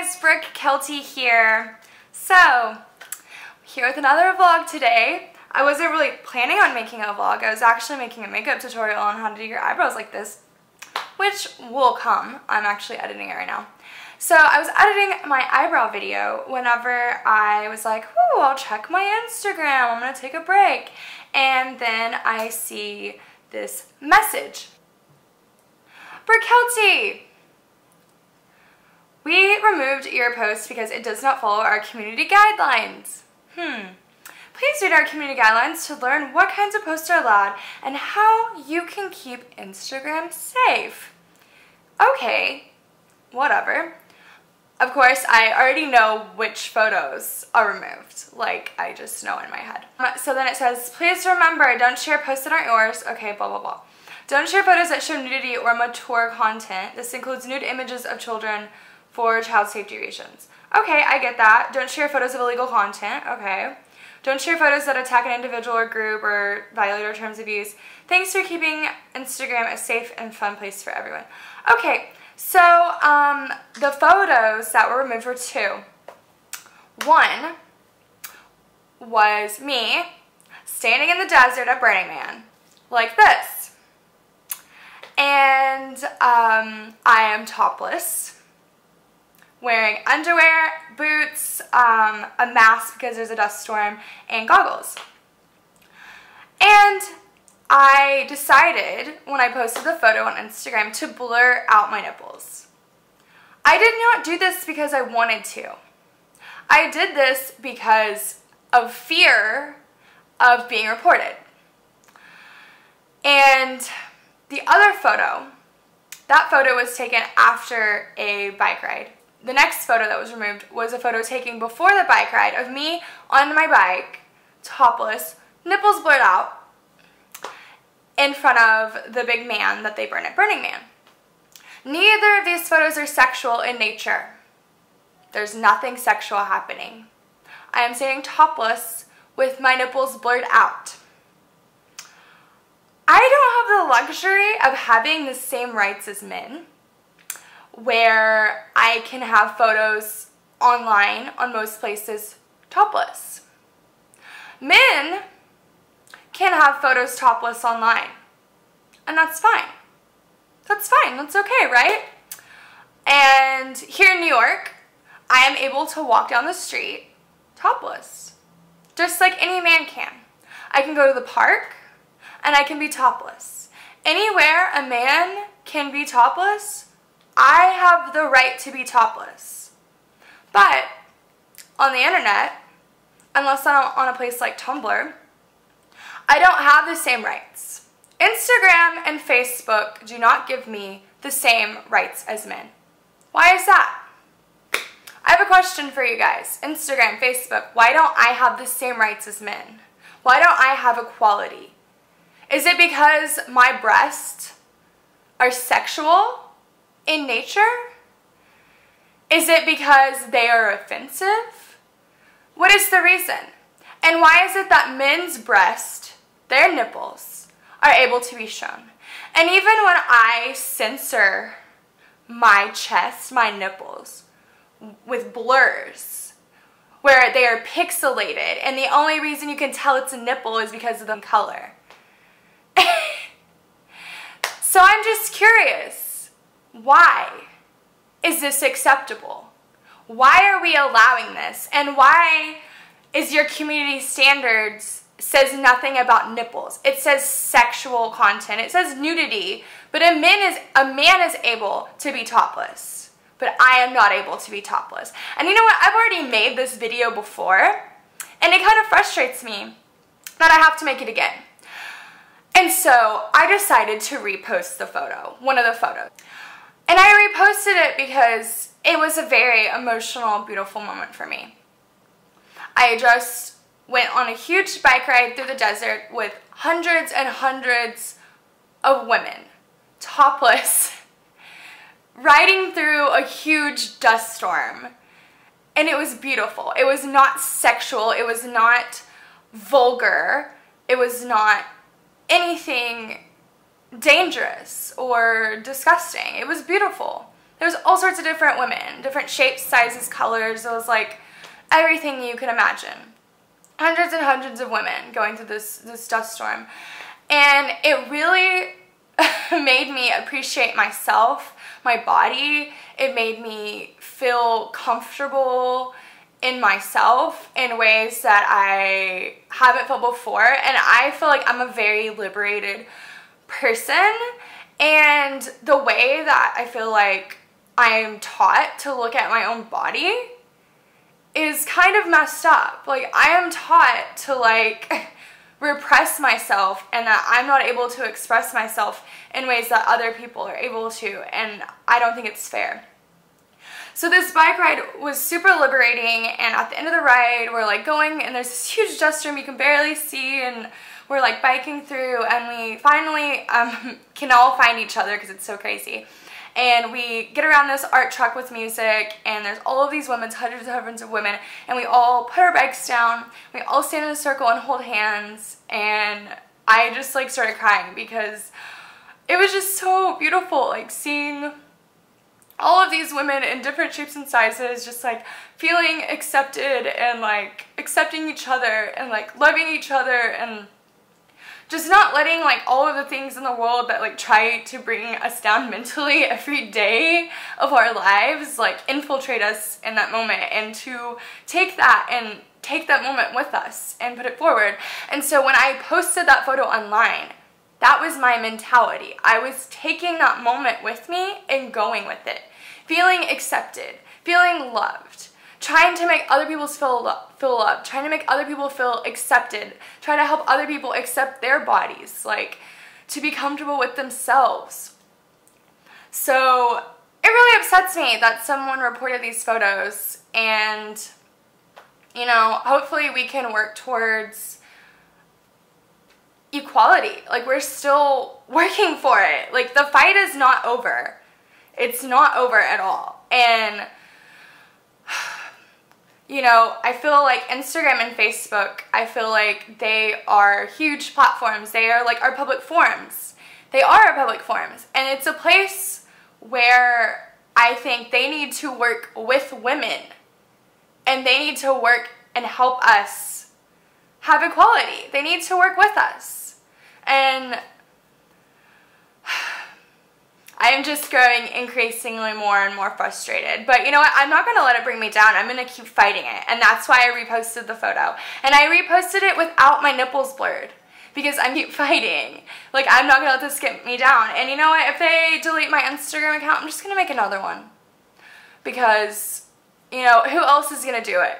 guys, Brooke Kelty here. So, here with another vlog today. I wasn't really planning on making a vlog. I was actually making a makeup tutorial on how to do your eyebrows like this, which will come. I'm actually editing it right now. So I was editing my eyebrow video whenever I was like, ooh, I'll check my Instagram. I'm gonna take a break. And then I see this message. Brooke Kelty, we removed your post because it does not follow our community guidelines. Please read our community guidelines to learn what kinds of posts are allowed and how you can keep Instagram safe. Okay, whatever. Of course, I already know which photos are removed. Like, I just know in my head. So then it says, please remember, don't share posts that aren't yours. Okay, blah, blah, blah. Don't share photos that show nudity or mature content. This includes nude images of children for child safety reasons. Okay, I get that. Don't share photos of illegal content. Okay. Don't share photos that attack an individual or group or violate our terms of use. Thanks for keeping Instagram a safe and fun place for everyone. Okay, so the photos that were removed were two. One was me standing in the desert at Burning Man, like this. And I am topless, wearing underwear, boots, a mask because there's a dust storm, and goggles. And I decided when I posted the photo on Instagram to blur out my nipples. I did not do this because I wanted to. I did this because of fear of being reported. And the other photo, that photo was taken after a bike ride. The next photo that was removed was a photo taken before the bike ride of me on my bike, topless, nipples blurred out, in front of the big man that they burn at Burning Man. Neither of these photos are sexual in nature. There's nothing sexual happening. I am standing topless with my nipples blurred out. I don't have the luxury of having the same rights as men, where I can have photos online on most places topless. Men can have photos topless online, and that's fine. That's fine, that's okay, right? And here in New York, I am able to walk down the street topless, just like any man can. I can go to the park, and I can be topless. Anywhere a man can be topless, I have the right to be topless. But on the internet, unless I'm on a place like Tumblr, I don't have the same rights. Instagram and Facebook do not give me the same rights as men. Why is that? I have a question for you guys. Instagram, Facebook, why don't I have the same rights as men? Why don't I have equality? Is it because my breasts are sexual in nature? Is it because they are offensive? What is the reason? And why is it that men's breasts, their nipples, are able to be shown? And even when I censor my chest, my nipples, with blurs, where they are pixelated, and the only reason you can tell it's a nipple is because of the color. So I'm just curious, why is this acceptable? Why are we allowing this? And why is your community standards says nothing about nipples? It says sexual content, it says nudity, but a man is able to be topless, but I am not able to be topless. And you know what, I've already made this video before, and it kind of frustrates me that I have to make it again. And so I decided to repost the photo, one of the photos. And I reposted it because it was a very emotional, beautiful moment for me. I just went on a huge bike ride through the desert with hundreds and hundreds of women, topless, riding through a huge dust storm. And it was beautiful. It was not sexual. It was not vulgar. It was not anything dangerous or disgusting. It was beautiful. There's all sorts of different women, different shapes, sizes, colors. It was like everything you could imagine. Hundreds and hundreds of women going through this dust storm. And it really made me appreciate myself, my body. It made me feel comfortable in myself in ways that I haven't felt before. And I feel like I'm a very liberated person. And the way that I feel like I am taught to look at my own body is kind of messed up. Like, I am taught to like repress myself, and that I'm not able to express myself in ways that other people are able to, and I don't think it's fair. So this bike ride was super liberating, and at the end of the ride we're like going, and there's this huge dust storm you can barely see, and we're like biking through, and we finally can all find each other because it's so crazy. And we get around this art truck with music, and there's all of these women, hundreds and hundreds of women, and we all put our bikes down, we all stand in a circle and hold hands, and I just like started crying because it was just so beautiful, like seeing all of these women in different shapes and sizes just like feeling accepted and like accepting each other and like loving each other, and just not letting like all of the things in the world that like try to bring us down mentally every day of our lives like infiltrate us in that moment, and to take that moment with us and put it forward. And so when I posted that photo online, that was my mentality. I was taking that moment with me and going with it, feeling accepted, feeling loved, trying to make other people feel loved, trying to make other people feel accepted, trying to help other people accept their bodies, like to be comfortable with themselves. So it really upsets me that someone reported these photos, and you know, hopefully we can work towards equality. Like, we're still working for it. Like, the fight is not over. It's not over at all. And you know, I feel like Instagram and Facebook, I feel like they are huge platforms. They are like our public forums. They are our public forums. And it's a place where I think they need to work with women. And they need to work and help us have equality. They need to work with us. And I am just growing increasingly more and more frustrated. But you know what? I'm not going to let it bring me down. I'm going to keep fighting it. And that's why I reposted the photo. And I reposted it without my nipples blurred, because I keep fighting. Like, I'm not going to let this get me down. And you know what? If they delete my Instagram account, I'm just going to make another one. Because, you know, who else is going to do it?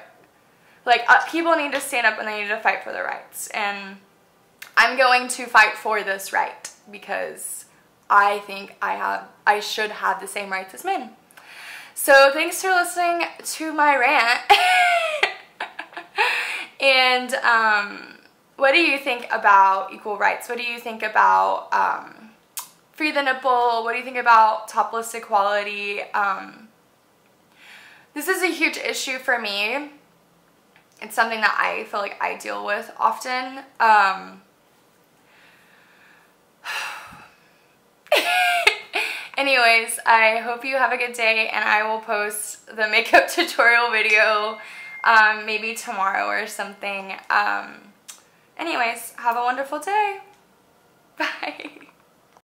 Like, people need to stand up and they need to fight for their rights. And I'm going to fight for this right, because I think I should have the same rights as men. So thanks for listening to my rant. And what do you think about equal rights? What do you think about free the nipple? What do you think about topless equality? This is a huge issue for me. It's something that I feel like I deal with often. Anyways, I hope you have a good day, and I will post the makeup tutorial video maybe tomorrow or something. Anyways, have a wonderful day. Bye.